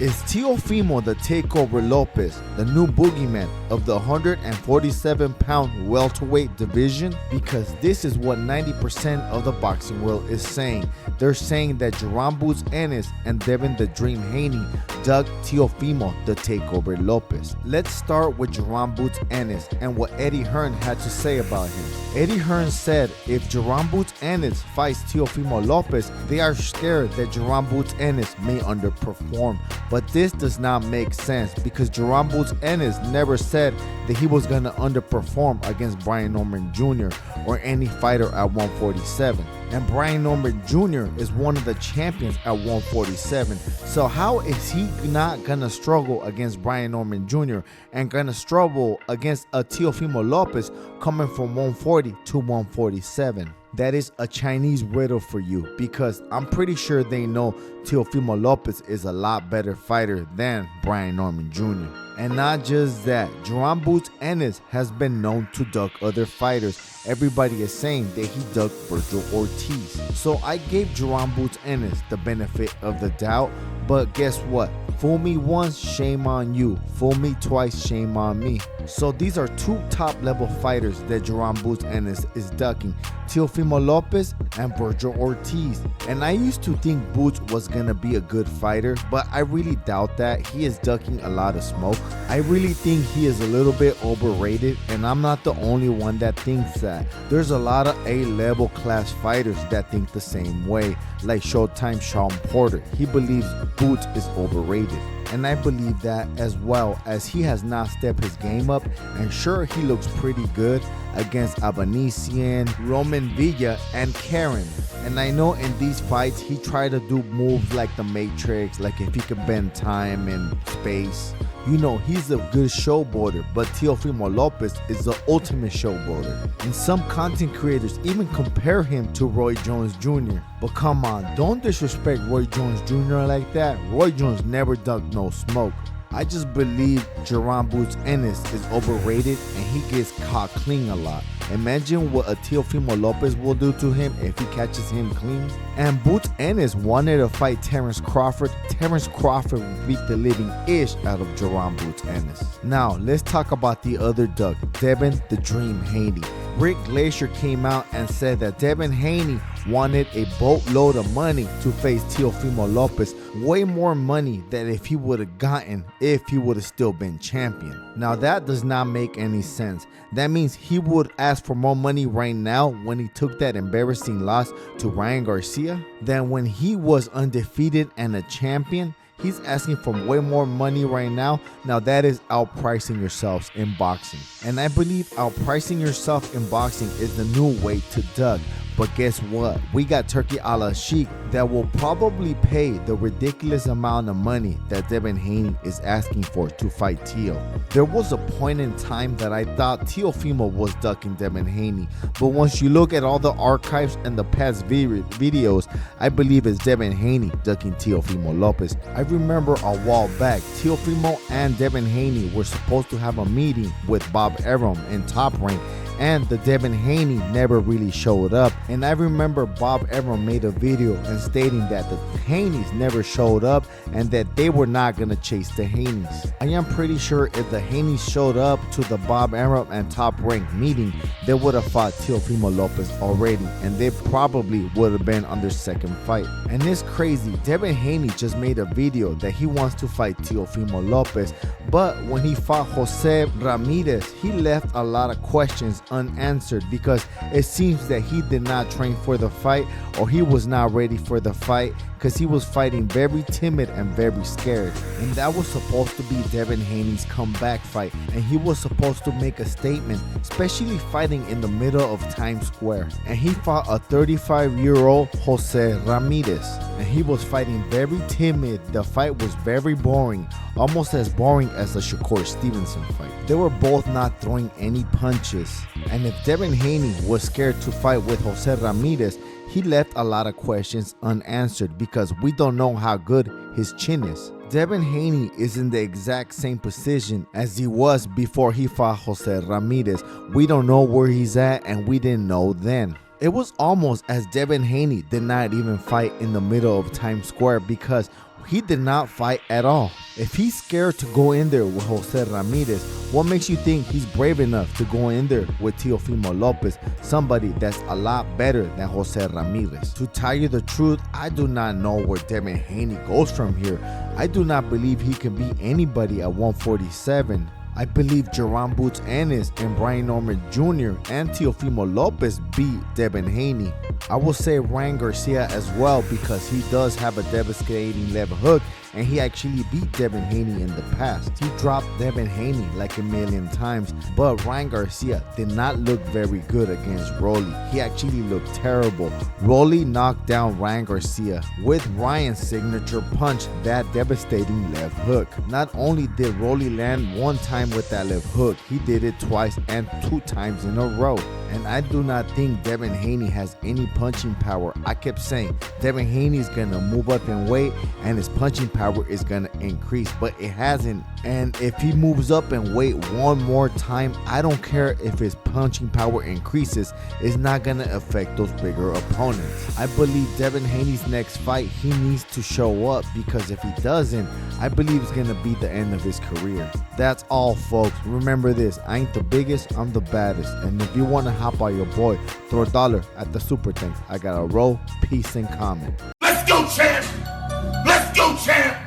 Is Teofimo the Takeover Lopez, the new boogeyman of the 147-pound welterweight division? Because this is what 90% of the boxing world is saying. They're saying that Jaron Boots Ennis and Devin the Dream Haney dug Teofimo the Takeover Lopez. Let's start with Jaron Boots Ennis and what Eddie Hearn had to say about him. Eddie Hearn said if Jaron Boots Ennis fights Teofimo Lopez, they are scared that Jaron Boots Ennis may underperform. But this does not make sense because Jaron Boots Ennis never said that he was going to underperform against Brian Norman Jr. or any fighter at 147. And Brian Norman Jr. is one of the champions at 147. So how is he not going to struggle against Brian Norman Jr. and going to struggle against a Teofimo Lopez coming from 140 to 147? That is a Chinese riddle for you because I'm pretty sure they know Teofimo Lopez is a lot better fighter than Brian Norman Jr. And not just that, Jaron Boots Ennis has been known to duck other fighters. Everybody is saying that he ducked Virgil Ortiz. So I gave Jaron Boots Ennis the benefit of the doubt, but guess what? Fool me once, shame on you. Fool me twice, shame on me. So these are two top level fighters that Jaron Boots Ennis is ducking, Teofimo Lopez and Virgil Ortiz. And I used to think Boots was gonna be a good fighter, but I really doubt that. He is ducking a lot of smoke. I really think he is a little bit overrated, and I'm not the only one that thinks that. There's a lot of A-level class fighters that think the same way, like Showtime Sean Porter. He believes Boots is overrated. And I believe that as well, as he has not stepped his game up, and sure, he looks pretty good against Abanesian, Roman Villa, and Karen. And I know in these fights, he tried to do moves like the Matrix, like if he could bend time and space. You know, he's a good showboater, but Teofimo Lopez is the ultimate showboater. And some content creators even compare him to Roy Jones Jr. But come on, don't disrespect Roy Jones Jr. like that. Roy Jones never ducked no smoke. I just believe Jaron Boots Ennis is overrated and he gets caught clean a lot. Imagine what a Teofimo Lopez will do to him if he catches him clean. And Boots Ennis wanted to fight Terrence Crawford. Terrence Crawford would beat the living ish out of Jaron Boots Ennis. Now, let's talk about the other duck, Devin the Dream Haney. Rick Glacier came out and said that Devin Haney wanted a boatload of money to face Teofimo Lopez, way more money than if he would have gotten if he would have still been champion. Now that does not make any sense. That means he would ask for more money right now when he took that embarrassing loss to Ryan Garcia than when he was undefeated and a champion. He's asking for way more money right now. Now that is outpricing yourselves in boxing. And I believe outpricing yourself in boxing is the new way to duck. But guess what? We got Turkey a la Sheik that will probably pay the ridiculous amount of money that Devin Haney is asking for to fight Teo. There was a point in time that I thought Teofimo was ducking Devin Haney, but once you look at all the archives and the past videos, I believe it's Devin Haney ducking Teofimo Lopez. I remember a while back, Teofimo and Devin Haney were supposed to have a meeting with Bob Arum in Top Rank, and the Devin Haney never really showed up. And I remember Bob Arum made a video and stating that the Haneys never showed up and that they were not gonna chase the Haneys. I am pretty sure if the Haneys showed up to the Bob Arum and Top Rank meeting, they would have fought Teofimo Lopez already, and they probably would have been on their second fight. And it's crazy, Devin Haney just made a video that he wants to fight Teofimo Lopez, but when he fought Jose Ramirez, he left a lot of questions unanswered because it seems that he did not train for the fight, or he was not ready for the fight because he was fighting very timid and very scared. And that was supposed to be Devin Haney's comeback fight, and he was supposed to make a statement, especially fighting in the middle of Times Square. And he fought a 35-year-old Jose Ramirez, and he was fighting very timid. The fight was very boring, almost as boring as the Shakur Stevenson fight. They were both not throwing any punches, and if Devin Haney was scared to fight with Jose Ramirez, he left a lot of questions unanswered because we don't know how good his chin is. Devin Haney is in the exact same position as he was before he fought Jose Ramirez. We don't know where he's at, and we didn't know then. It was almost as Devin Haney did not even fight in the middle of Times Square because he did not fight at all. If he's scared to go in there with Jose Ramirez, what makes you think he's brave enough to go in there with Teofimo Lopez, somebody that's a lot better than Jose Ramirez? To tell you the truth, I do not know where Devin Haney goes from here. I do not believe he can beat anybody at 147. I believe Jaron Boots Ennis and Brian Norman Jr. and Teofimo Lopez beat Devin Haney. I will say Ryan Garcia as well because he does have a devastating left hook and he actually beat Devin Haney in the past. He dropped Devin Haney like a million times, but Ryan Garcia did not look very good against Rolly. He actually looked terrible. Rolly knocked down Ryan Garcia with Ryan's signature punch, that devastating left hook. Not only did Rolly land one time with that left hook, he did it twice and 2 times in a row. And I do not think Devin Haney has any punching power. I kept saying Devin Haney is gonna move up in weight and his punching power is gonna increase, but it hasn't. And if he moves up in weight one more time, I don't care if his punching power increases, it's not gonna affect those bigger opponents. I believe Devin Haney's next fight, he needs to show up, because if he doesn't, I believe it's gonna be the end of his career. That's all, folks. Remember this, I ain't the biggest, I'm the baddest. And if you wanna hop on your boy, throw $1 at the super thanks. I got a roll, peace, and comment. Let's go, champ! Let's go, champ!